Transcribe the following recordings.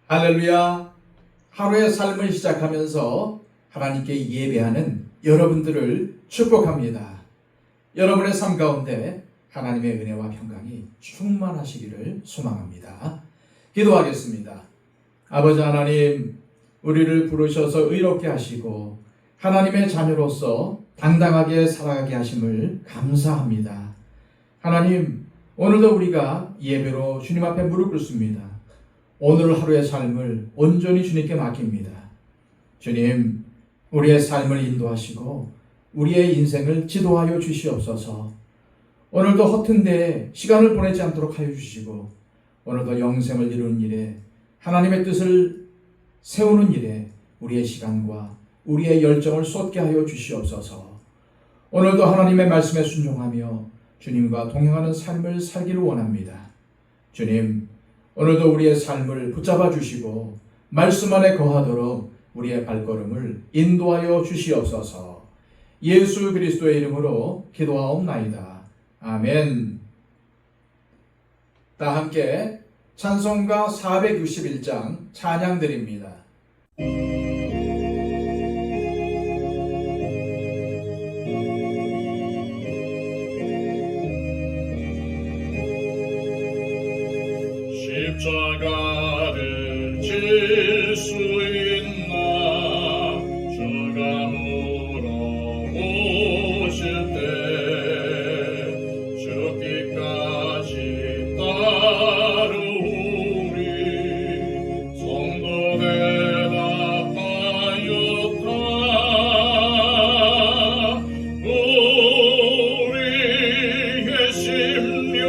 할렐루야. 하루의 삶을 시작하면서 하나님께 예배하는 여러분들을 축복합니다. 여러분의 삶 가운데 하나님의 은혜와 평강이 충만하시기를 소망합니다. 기도하겠습니다. 아버지 하나님, 우리를 부르셔서 의롭게 하시고 하나님의 자녀로서 당당하게 살아가게 하심을 감사합니다. 하나님, 오늘도 우리가 예배로 주님 앞에 무릎 꿇습니다. 오늘 하루의 삶을 온전히 주님께 맡깁니다. 주님, 우리의 삶을 인도하시고 우리의 인생을 지도하여 주시옵소서. 오늘도 허튼 데에 시간을 보내지 않도록 하여 주시고 오늘도 영생을 이루는 일에 하나님의 뜻을 세우는 일에 우리의 시간과 우리의 열정을 쏟게 하여 주시옵소서. 오늘도 하나님의 말씀에 순종하며 주님과 동행하는 삶을 살기를 원합니다. 주님, 오늘도 우리의 삶을 붙잡아 주시고 말씀 안에 거하도록 우리의 발걸음을 인도하여 주시옵소서. 예수 그리스도의 이름으로 기도하옵나이다. 아멘. 다 함께 찬송가 461장 찬양 드립니다. 십자가를 질 수 있나 주가 물어보실 때 죽기까지 따르우리 성도 대답하였다. 우리의 심령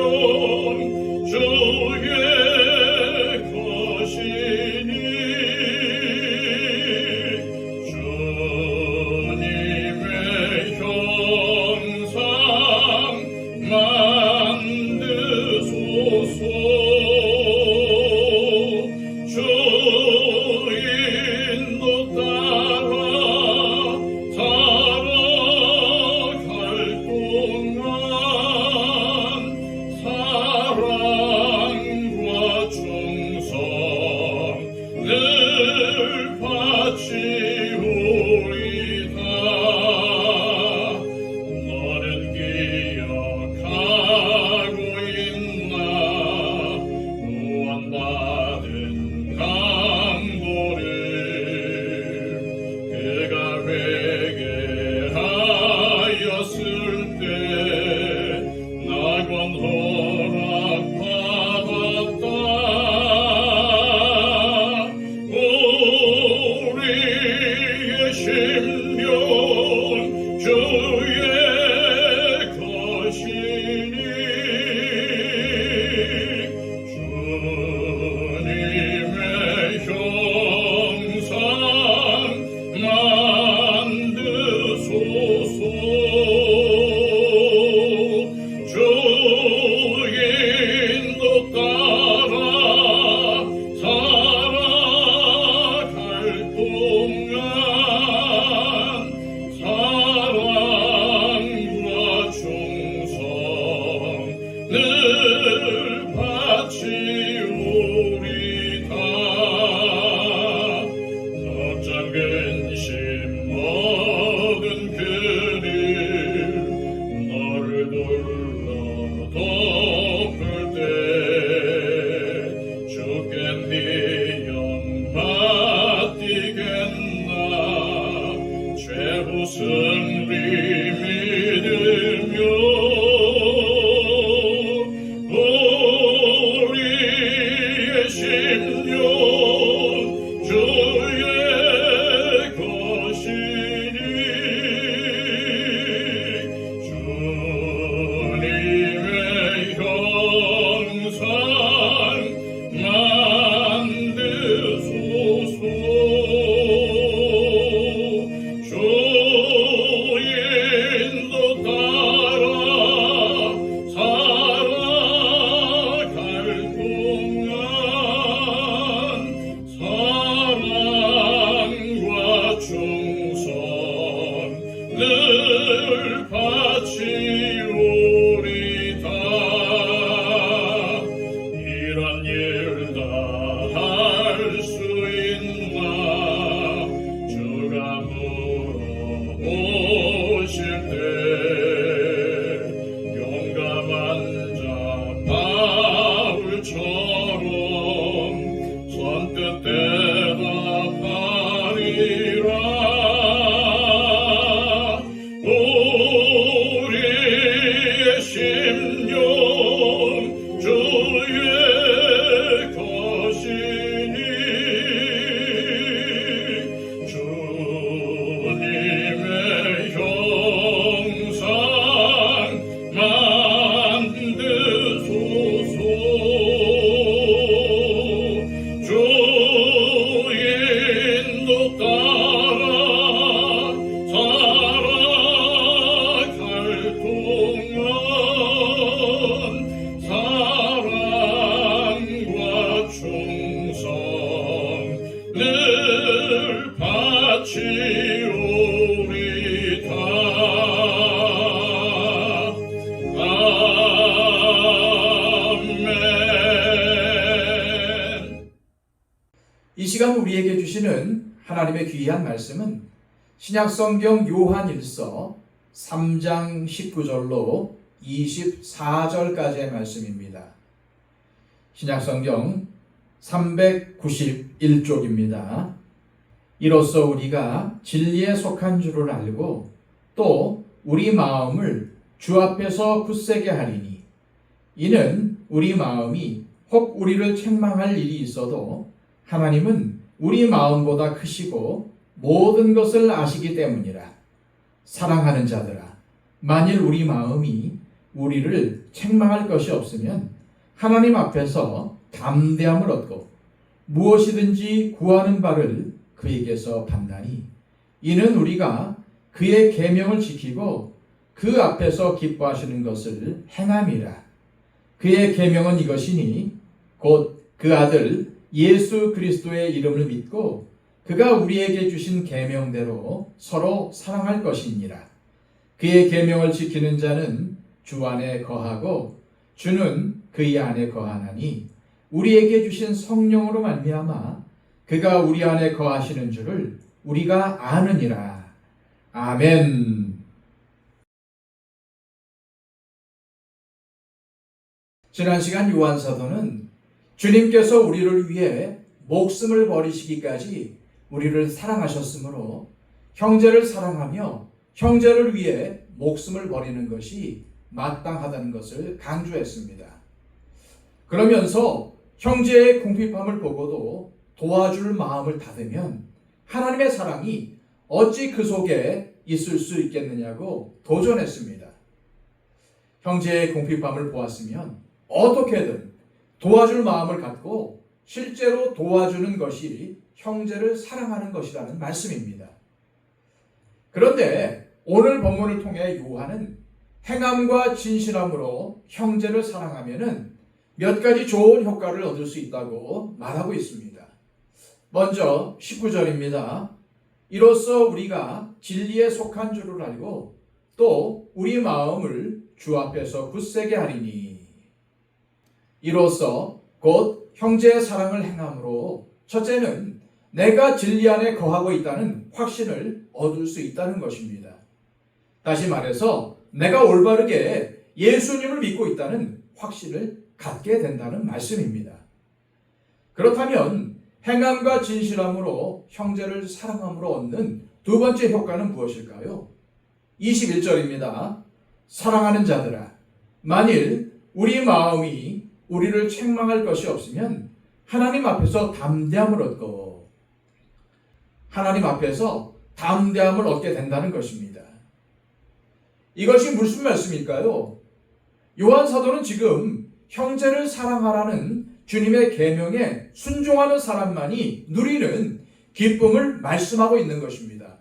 주의 우리 시간 우리에게 주시는 하나님의 귀한 말씀은 신약성경 요한일서 3장 19절로 24절까지의 말씀입니다. 신약성경 391쪽입니다. 이로써 우리가 진리에 속한 줄을 알고 또 우리 마음을 주 앞에서 굳세게 하리니 이는 우리 마음이 혹 우리를 책망할 일이 있어도 하나님은 우리 마음보다 크시고 모든 것을 아시기 때문이라. 사랑하는 자들아, 만일 우리 마음이 우리를 책망할 것이 없으면 하나님 앞에서 담대함을 얻고 무엇이든지 구하는 바를 그에게서 받나니 이는 우리가 그의 계명을 지키고 그 앞에서 기뻐하시는 것을 행함이라. 그의 계명은 이것이니 곧 그 아들 예수 그리스도의 이름을 믿고 그가 우리에게 주신 계명대로 서로 사랑할 것이니라. 그의 계명을 지키는 자는 주 안에 거하고 주는 그의 안에 거하나니 우리에게 주신 성령으로 말미암아 그가 우리 안에 거하시는 줄을 우리가 아느니라. 아멘. 지난 시간 요한사도는 주님께서 우리를 위해 목숨을 버리시기까지 우리를 사랑하셨으므로 형제를 사랑하며 형제를 위해 목숨을 버리는 것이 마땅하다는 것을 강조했습니다. 그러면서 형제의 궁핍함을 보고도 도와줄 마음을 닫으면 하나님의 사랑이 어찌 그 속에 있을 수 있겠느냐고 도전했습니다. 형제의 궁핍함을 보았으면 어떻게든 도와줄 마음을 갖고 실제로 도와주는 것이 형제를 사랑하는 것이라는 말씀입니다. 그런데 오늘 본문을 통해 요한은 행함과 진실함으로 형제를 사랑하면은 몇 가지 좋은 효과를 얻을 수 있다고 말하고 있습니다. 먼저 19절입니다. 이로써 우리가 진리에 속한 줄을 알고 또 우리 마음을 주 앞에서 굳세게 하리니 이로써 곧 형제의 사랑을 행함으로 첫째는 내가 진리 안에 거하고 있다는 확신을 얻을 수 있다는 것입니다. 다시 말해서 내가 올바르게 예수님을 믿고 있다는 확신을 갖게 된다는 말씀입니다. 그렇다면 행함과 진실함으로 형제를 사랑함으로 얻는 두 번째 효과는 무엇일까요? 21절입니다. 사랑하는 자들아, 만일 우리 마음이 우리를 책망할 것이 없으면 하나님 앞에서 담대함을 얻고 하나님 앞에서 담대함을 얻게 된다는 것입니다. 이것이 무슨 말씀일까요? 요한 사도는 지금 형제를 사랑하라는 주님의 계명에 순종하는 사람만이 누리는 기쁨을 말씀하고 있는 것입니다.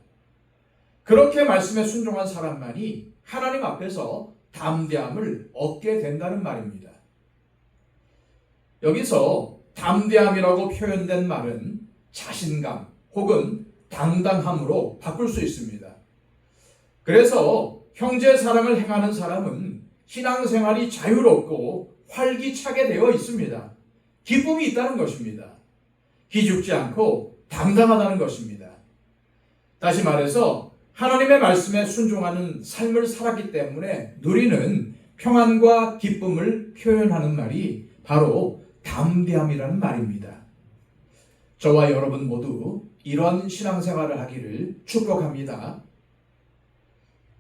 그렇게 말씀에 순종한 사람만이 하나님 앞에서 담대함을 얻게 된다는 말입니다. 여기서 담대함이라고 표현된 말은 자신감 혹은 당당함으로 바꿀 수 있습니다. 그래서 형제 사랑을 행하는 사람은 신앙생활이 자유롭고 활기차게 되어 있습니다. 기쁨이 있다는 것입니다. 기죽지 않고 당당하다는 것입니다. 다시 말해서 하나님의 말씀에 순종하는 삶을 살았기 때문에 누리는 평안과 기쁨을 표현하는 말이 바로 담대함이라는 말입니다. 저와 여러분 모두 이런 신앙생활을 하기를 축복합니다.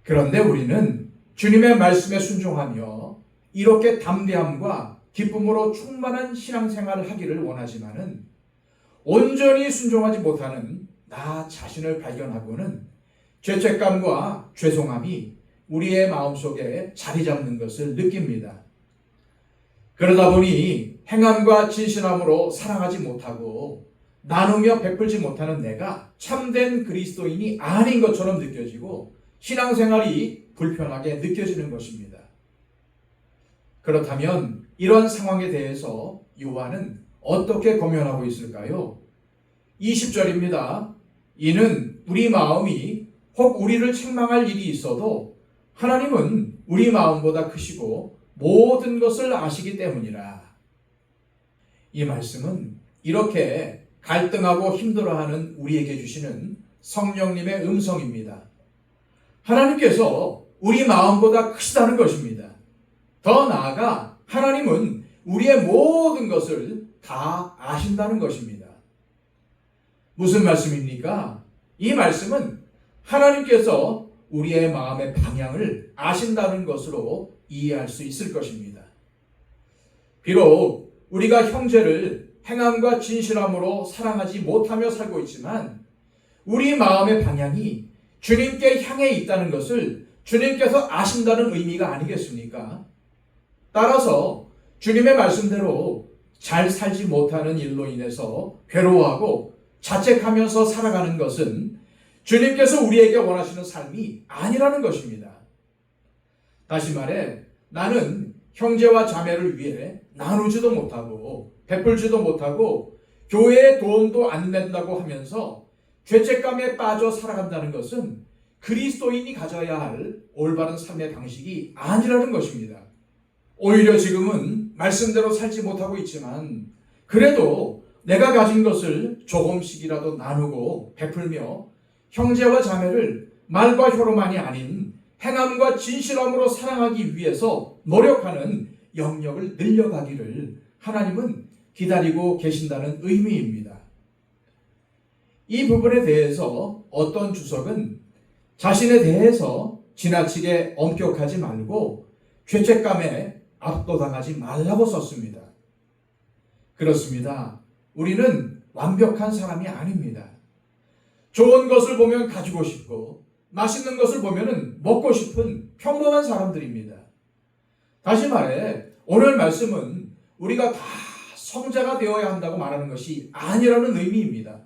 그런데 우리는 주님의 말씀에 순종하며 이렇게 담대함과 기쁨으로 충만한 신앙생활을 하기를 원하지만은 온전히 순종하지 못하는 나 자신을 발견하고는 죄책감과 죄송함이 우리의 마음속에 자리 잡는 것을 느낍니다. 그러다 보니 행함과 진실함으로 사랑하지 못하고 나누며 베풀지 못하는 내가 참된 그리스도인이 아닌 것처럼 느껴지고 신앙생활이 불편하게 느껴지는 것입니다. 그렇다면 이런 상황에 대해서 요한은 어떻게 고면하고 있을까요? 20절입니다. 이는 우리 마음이 혹 우리를 책망할 일이 있어도 하나님은 우리 마음보다 크시고 모든 것을 아시기 때문이라. 이 말씀은 이렇게 갈등하고 힘들어하는 우리에게 주시는 성령님의 음성입니다. 하나님께서 우리 마음보다 크시다는 것입니다. 더 나아가 하나님은 우리의 모든 것을 다 아신다는 것입니다. 무슨 말씀입니까? 이 말씀은 하나님께서 우리의 마음의 방향을 아신다는 것으로 이해할 수 있을 것입니다. 비록 우리가 형제를 행함과 진실함으로 사랑하지 못하며 살고 있지만 우리 마음의 방향이 주님께 향해 있다는 것을 주님께서 아신다는 의미가 아니겠습니까? 따라서 주님의 말씀대로 잘 살지 못하는 일로 인해서 괴로워하고 자책하면서 살아가는 것은 주님께서 우리에게 원하시는 삶이 아니라는 것입니다. 다시 말해 나는 형제와 자매를 위해 나누지도 못하고 베풀지도 못하고 교회에 도움도 안 낸다고 하면서 죄책감에 빠져 살아간다는 것은 그리스도인이 가져야 할 올바른 삶의 방식이 아니라는 것입니다. 오히려 지금은 말씀대로 살지 못하고 있지만 그래도 내가 가진 것을 조금씩이라도 나누고 베풀며 형제와 자매를 말과 혀로만이 아닌 행함과 진실함으로 사랑하기 위해서 노력하는 영역을 늘려가기를 하나님은 기다리고 계신다는 의미입니다. 이 부분에 대해서 어떤 주석은 자신에 대해서 지나치게 엄격하지 말고 죄책감에 압도당하지 말라고 썼습니다. 그렇습니다. 우리는 완벽한 사람이 아닙니다. 좋은 것을 보면 가지고 싶고 맛있는 것을 보면 먹고 싶은 평범한 사람들입니다. 다시 말해 오늘 말씀은 우리가 다 성자가 되어야 한다고 말하는 것이 아니라는 의미입니다.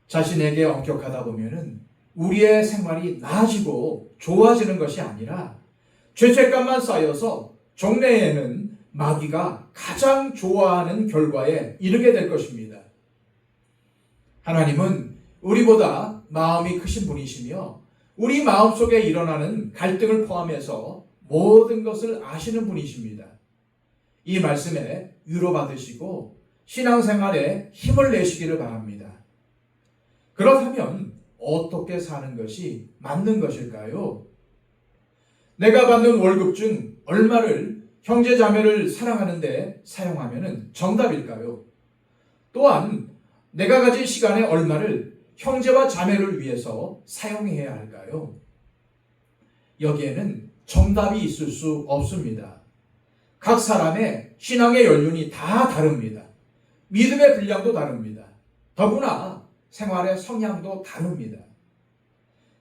자신에게 엄격하다 보면 우리의 생활이 나아지고 좋아지는 것이 아니라 죄책감만 쌓여서 종래에는 마귀가 가장 좋아하는 결과에 이르게 될 것입니다. 하나님은 우리보다 마음이 크신 분이시며 우리 마음속에 일어나는 갈등을 포함해서 모든 것을 아시는 분이십니다. 이 말씀에 위로받으시고 신앙생활에 힘을 내시기를 바랍니다. 그렇다면 어떻게 사는 것이 맞는 것일까요? 내가 받는 월급 중 얼마를 형제 자매를 사랑하는 데 사용하면 정답일까요? 또한 내가 가진 시간의 얼마를 형제와 자매를 위해서 사용해야 할까요? 여기에는 정답이 있을 수 없습니다. 각 사람의 신앙의 연륜이 다 다릅니다. 믿음의 분량도 다릅니다. 더구나 생활의 성향도 다릅니다.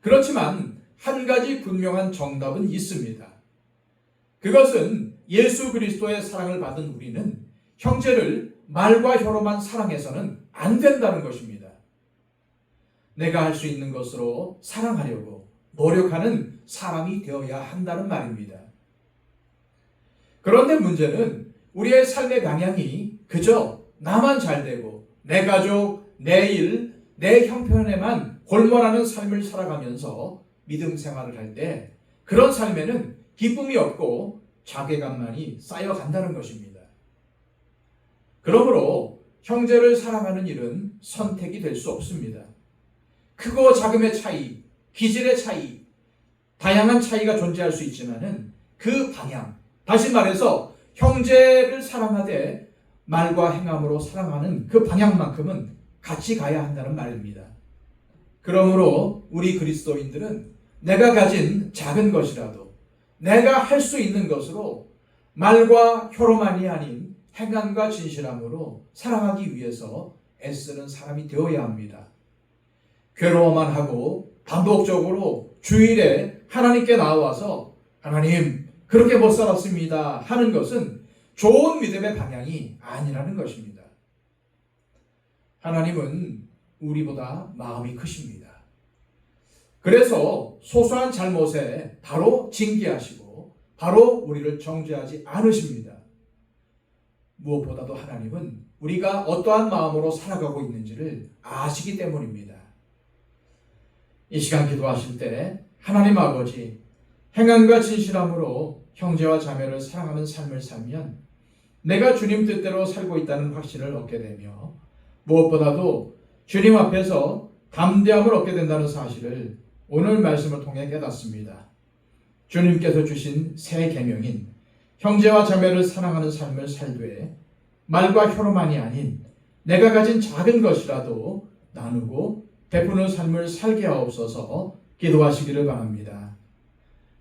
그렇지만 한 가지 분명한 정답은 있습니다. 그것은 예수 그리스도의 사랑을 받은 우리는 형제를 말과 혀로만 사랑해서는 안 된다는 것입니다. 내가 할 수 있는 것으로 사랑하려고 노력하는 사람이 되어야 한다는 말입니다. 그런데 문제는 우리의 삶의 방향이 그저 나만 잘 되고 내 가족, 내 일, 내 형편에만 골몰하는 삶을 살아가면서 믿음 생활을 할 때 그런 삶에는 기쁨이 없고 자괴감만이 쌓여간다는 것입니다. 그러므로 형제를 사랑하는 일은 선택이 될 수 없습니다. 크고 작음의 차이, 기질의 차이, 다양한 차이가 존재할 수 있지만은 그 방향, 다시 말해서 형제를 사랑하되 말과 행함으로 사랑하는 그 방향만큼은 같이 가야 한다는 말입니다. 그러므로 우리 그리스도인들은 내가 가진 작은 것이라도 내가 할 수 있는 것으로 말과 혀로만이 아닌 행함과 진실함으로 사랑하기 위해서 애쓰는 사람이 되어야 합니다. 괴로워만 하고 반복적으로 주일에 하나님께 나와서 하나님 그렇게 못 살았습니다 하는 것은 좋은 믿음의 방향이 아니라는 것입니다. 하나님은 우리보다 마음이 크십니다. 그래서 소소한 잘못에 바로 징계하시고 바로 우리를 정죄하지 않으십니다. 무엇보다도 하나님은 우리가 어떠한 마음으로 살아가고 있는지를 아시기 때문입니다. 이 시간 기도하실 때 하나님 아버지 행함과 진실함으로 형제와 자매를 사랑하는 삶을 살면 내가 주님 뜻대로 살고 있다는 확신을 얻게 되며 무엇보다도 주님 앞에서 담대함을 얻게 된다는 사실을 오늘 말씀을 통해 깨닫습니다. 주님께서 주신 새 계명인 형제와 자매를 사랑하는 삶을 살되 말과 혀로만이 아닌 내가 가진 작은 것이라도 나누고 베푸는 삶을 살게 하옵소서 기도하시기를 바랍니다.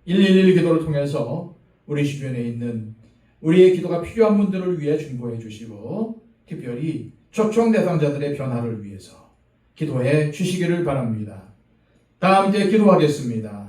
111 기도를 통해서 우리 주변에 있는 우리의 기도가 필요한 분들을 위해 중보해 주시고 특별히 초청 대상자들의 변화를 위해서 기도해 주시기를 바랍니다. 다 함께 기도하겠습니다.